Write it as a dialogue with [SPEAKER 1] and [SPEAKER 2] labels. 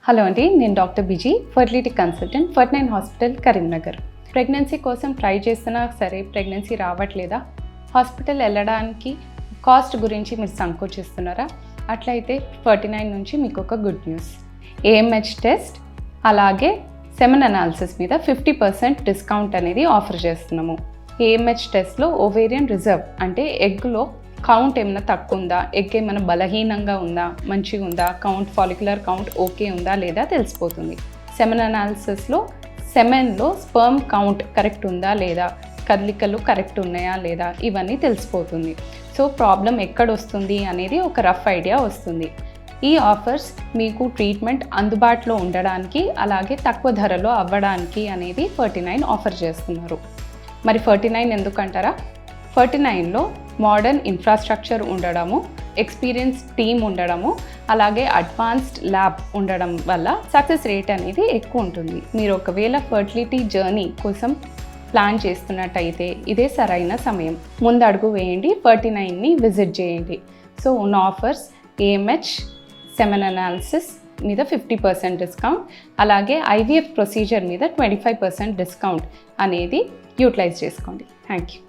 [SPEAKER 1] Hello అండి, నేను doctor బిజీ, ఫర్టిలిటీ కన్సల్టెంట్, ఫర్ట్9 హాస్పిటల్, కరీంనగర్. ప్రెగ్నెన్సీ కోసం ట్రై చేస్తున్నా సరే ప్రెగ్నెన్సీ రావట్లేదా? హాస్పిటల్ వెళ్ళడానికి కాస్ట్ గురించి మీరు సంకోచిస్తున్నారా? అట్లయితే ఫర్ట్9 నుంచి మీకు ఒక గుడ్ న్యూస్. AMH టెస్ట్ అలాగే సెమెన్ అనాలిసిస్ మీద 50% డిస్కౌంట్ అనేది ఆఫర్ చేస్తున్నాము. AMH టెస్ట్లో ఓవేరియన్ రిజర్వ్ అంటే ఎగ్లో కౌంట్ ఏమైనా తక్కువ ఉందా, ఎగ్ ఏమైనా బలహీనంగా ఉందా, మంచిగా ఉందా, కౌంట్ ఫాలిక్యులర్ కౌంట్ ఓకే ఉందా లేదా తెలిసిపోతుంది. సెమెన్ అనాలిసిస్లో సెమెన్లో స్పర్మ్ కౌంట్ కరెక్ట్ ఉందా లేదా, కదలికలు కరెక్ట్ ఉన్నాయా లేదా, ఇవన్నీ తెలిసిపోతుంది. సో ప్రాబ్లం ఎక్కడ వస్తుంది అనేది ఒక రఫ్ ఐడియా వస్తుంది. ఈ ఆఫర్స్ మీకు ట్రీట్మెంట్ అందుబాటులో ఉండడానికి అలాగే తక్కువ ధరలో అవ్వడానికి అనేది ఫర్ట్9 ఆఫర్ చేస్తున్నారు. మరి ఫర్ట్9 ఎందుకంటారా? ఫర్ట్9లో మోడర్న్ ఇన్ఫ్రాస్ట్రక్చర్ ఉండడము, ఎక్స్పీరియన్స్ టీమ్ ఉండడము, అలాగే అడ్వాన్స్డ్ ల్యాబ్ ఉండడం వల్ల సక్సెస్ రేట్ అనేది ఎక్కువ ఉంటుంది. మీరు ఒకవేళ ఫర్టిలిటీ జర్నీ కోసం ప్లాన్ చేస్తున్నట్టయితే ఇదే సరైన సమయం. ముందు అడుగు వేయండి, ఫర్ట్9ని విజిట్ చేయండి. సో ఉన్న ఆఫర్స్ AMH సెమెన్ అనాలిసిస్ మీద 50% డిస్కౌంట్, అలాగే IVF ప్రొసీజర్ మీద 25% డిస్కౌంట్ అనేది యూటిలైజ్ చేసుకోండి. Thank you.